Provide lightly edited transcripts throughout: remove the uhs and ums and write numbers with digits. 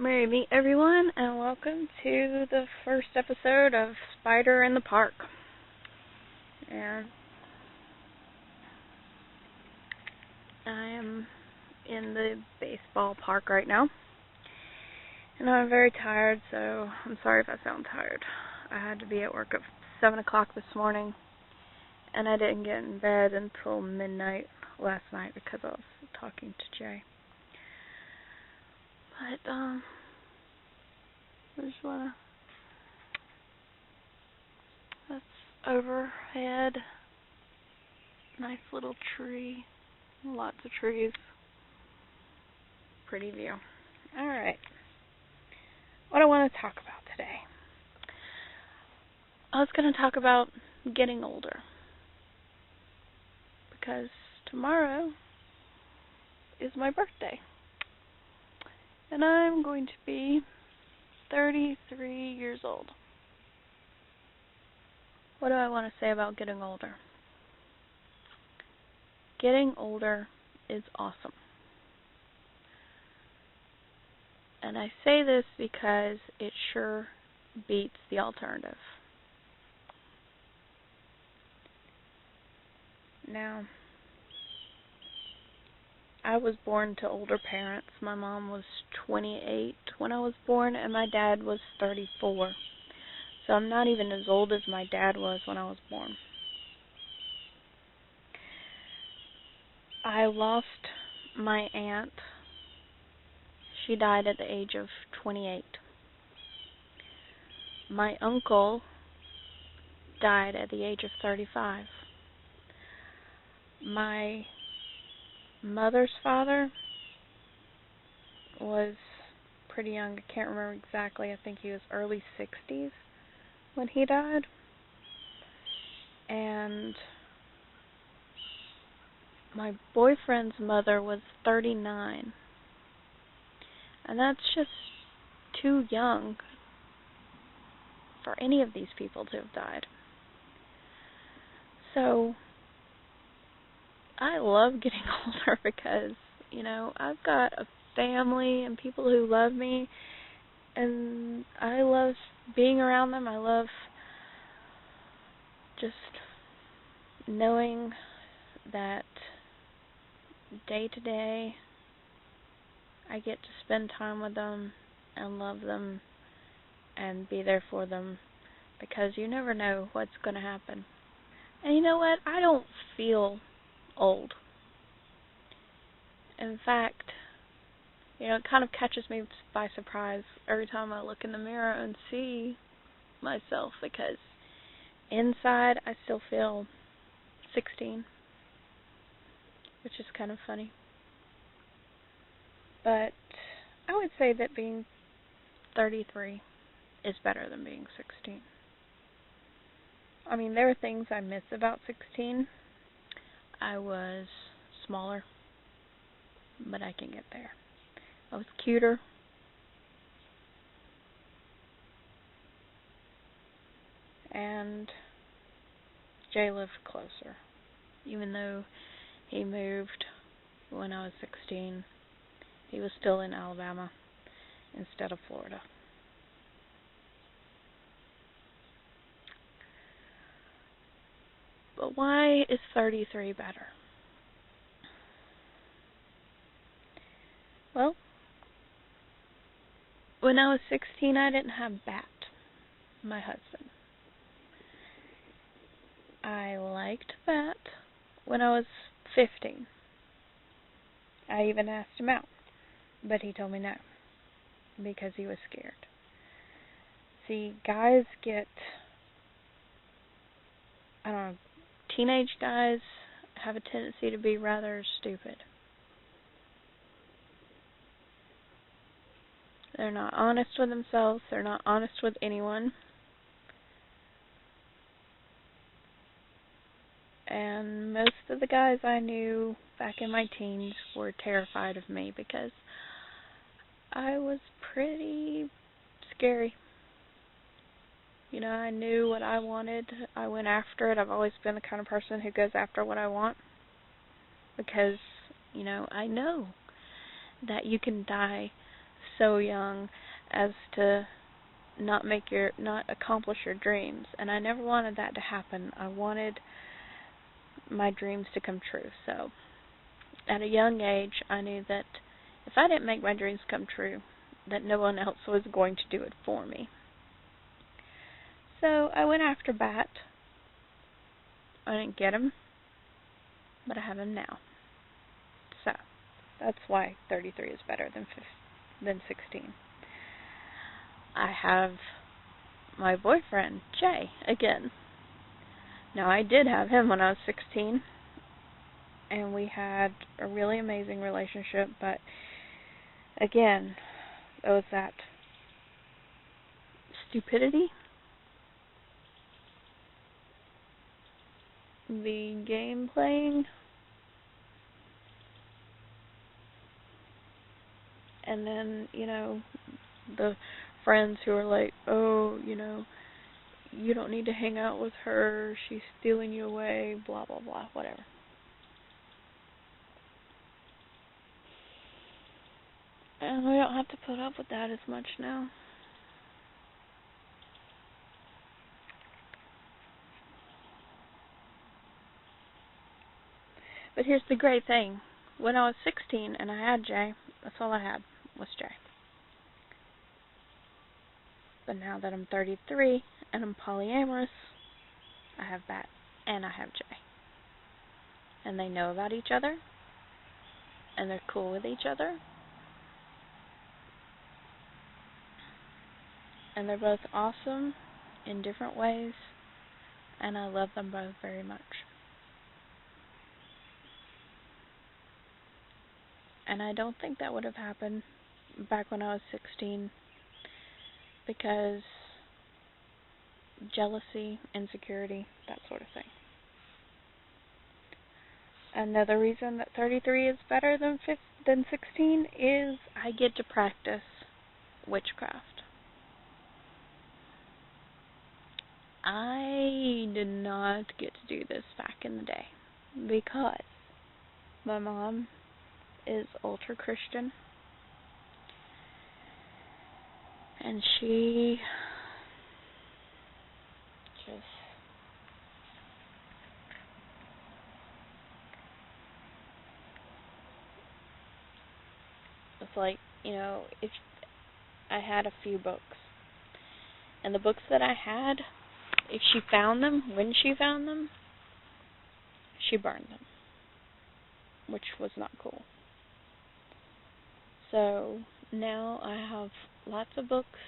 Merry meet everyone, and welcome to the first episode of Spider in the Park. And I am in the baseball park right now, and I'm very tired, so I'm sorry if I sound tired. I had to be at work at 7 o'clock this morning, and I didn't get in bed until midnight last night because I was talking to Jay. But, I just wanna, that's overhead, nice little tree, lots of trees, pretty view. Alright, what I want to talk about today. I was going to talk about getting older, because tomorrow is my birthday. And I'm going to be 33 years old. What do I want to say about getting older? Getting older is awesome. And I say this because it sure beats the alternative. Now, I was born to older parents. My mom was 28 when I was born, and my dad was 34. So I'm not even as old as my dad was when I was born. I lost my aunt. She died at the age of 28. My uncle died at the age of 35. My mother's father was pretty young. I can't remember exactly. I think he was early 60s when he died. And my boyfriend's mother was 39. And that's just too young for any of these people to have died. So I love getting older because, I've got a family and people who love me, and I love being around them. I love just knowing that day to day I get to spend time with them and love them and be there for them, because you never know what's going to happen. And you know what? I don't feel old. In fact, it kind of catches me by surprise every time I look in the mirror and see myself, because inside I still feel 16, which is kind of funny. But I would say that being 33 is better than being 16. I mean, there are things I miss about 16. I was smaller, but I can get there. I was cuter. And Jay lived closer. Even though he moved when I was 16, he was still in Alabama instead of Florida. But why is 33 better? Well, when I was 16, I didn't have Bat, my husband. I liked Bat when I was 15. I even asked him out, but he told me no, because he was scared. See, guys get, teenage guys have a tendency to be rather stupid. They're not honest with themselves. They're not honest with anyone. And most of the guys I knew back in my teens were terrified of me because I was pretty scary. I knew what I wanted. I went after it. I've always been the kind of person who goes after what I want, because, I know that you can die so young as to not accomplish your dreams, and I never wanted that to happen. I wanted my dreams to come true. So at a young age, I knew that if I didn't make my dreams come true, that no one else was going to do it for me. So I went after Bat. I didn't get him, but I have him now. So that's why 33 is better than 16. I have my boyfriend, Jay, again. Now, I did have him when I was 16, and we had a really amazing relationship, but again, it was that stupidity, the game playing, and then, the friends who are like, oh, you don't need to hang out with her, she's stealing you away, blah, blah, blah, whatever. And we don't have to put up with that as much now. But here's the great thing. When I was 16 and I had Jay, that's all I had was Jay. But now that I'm 33 and I'm polyamorous, I have Bat and I have Jay. And they know about each other, and they're cool with each other, and they're both awesome in different ways, and I love them both very much. And I don't think that would have happened back when I was 16, because jealousy, insecurity, that sort of thing. Another reason that 33 is better than 16 is I get to practice witchcraft. I did not get to do this back in the day because my mom is ultra Christian, and she just it's like, if I had a few books, and the books that I had, if she found them, when she found them, she burned them, which was not cool. So now I have lots of books,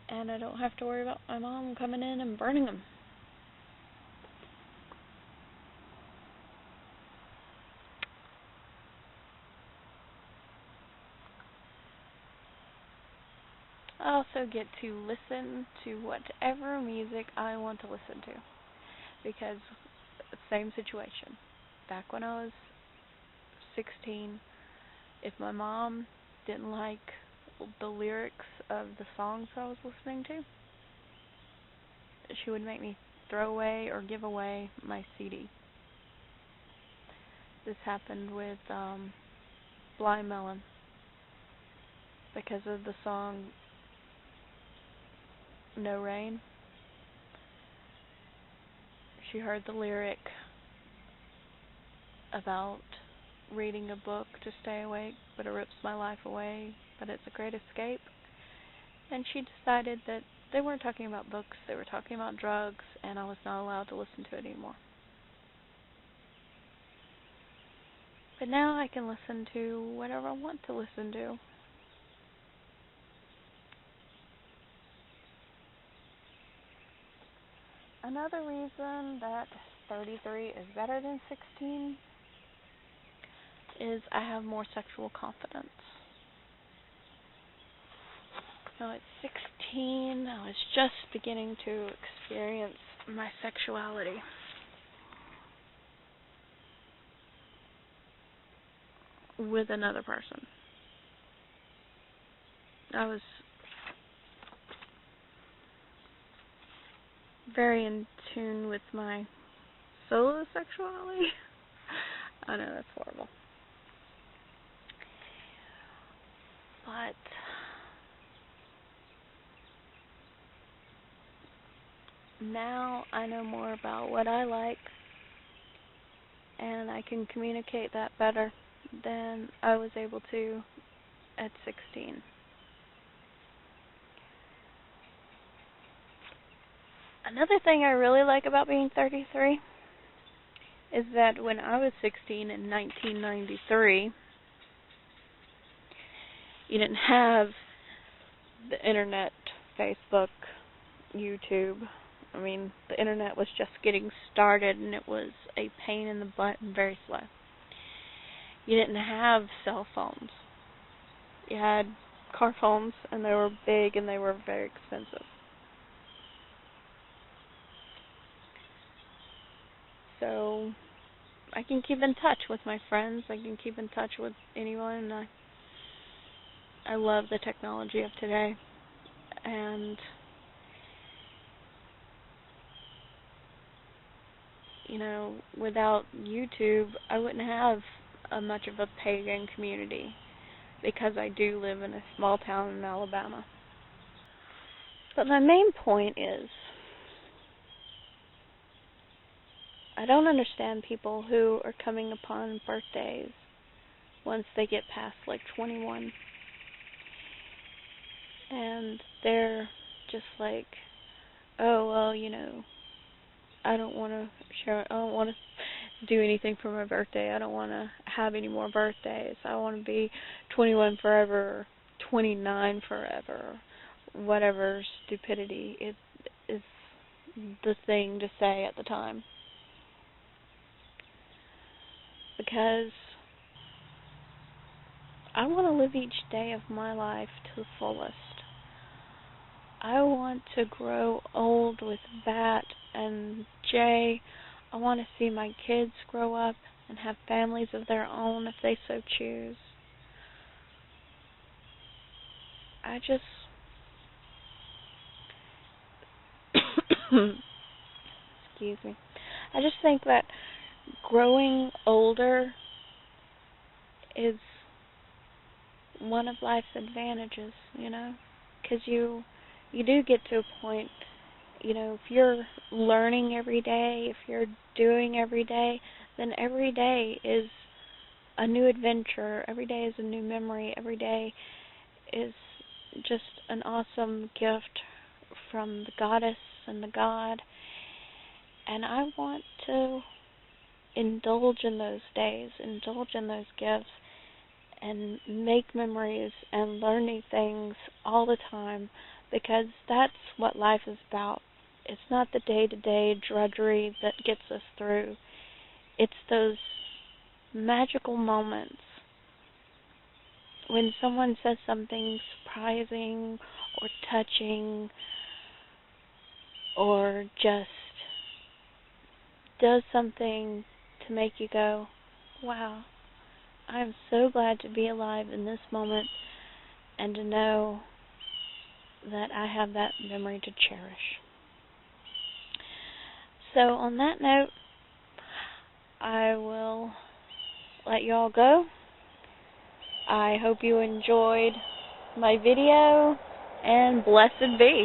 and I don't have to worry about my mom coming in and burning them. I also get to listen to whatever music I want to listen to, because same situation. Back when I was 16, if my mom didn't like the lyrics of the songs I was listening to, she would make me throw away or give away my CD. This happened with Blind Melon, because of the song No Rain. She heard the lyric about reading a book to stay awake, but it rips my life away, but it's a great escape. And she decided that they weren't talking about books, they were talking about drugs, and I was not allowed to listen to it anymore. But now I can listen to whatever I want to listen to. Another reason that 33 is better than 16 is I have more sexual confidence. Now at 16, I was just beginning to experience my sexuality. With another person. I was very in tune with my solo sexuality. I know that's horrible. But But now I know more about what I like, and I can communicate that better than I was able to at 16. Another thing I really like about being 33 is that when I was 16 in 1993, you didn't have the internet, Facebook, YouTube. I mean, the internet was just getting started, and it was a pain in the butt and very slow. You didn't have cell phones. You had car phones, and they were big, and they were very expensive. So I can keep in touch with my friends. I can keep in touch with anyone. I love the technology of today. And, you know, without YouTube, I wouldn't have much of a pagan community, because I do live in a small town in Alabama. But my main point is, I don't understand people who are coming upon birthdays once they get past like 21, and they're just like, oh, well, you know, I don't want to do anything for my birthday. I don't want to have any more birthdays. I want to be 21 forever, 29 forever, whatever stupidity it is the thing to say at the time. Because I want to live each day of my life to the fullest. I want to grow old with Bat and Jay. I want to see my kids grow up and have families of their own if they so choose. Excuse me. I just think that growing older is one of life's advantages, you know? Because you do get to a point, you know, if you're learning every day, if you're doing every day, then every day is a new adventure. Every day is a new memory. Every day is just an awesome gift from the goddess and the god. And I want to indulge in those days, indulge in those gifts, and make memories and learn new things all the time, because that's what life is about. It's not the day-to-day drudgery that gets us through. It's those magical moments when someone says something surprising or touching, or just does something to make you go, wow, I'm so glad to be alive in this moment and to know that I have that memory to cherish. So on that note, I will let you all go. I hope you enjoyed my video, and blessed be.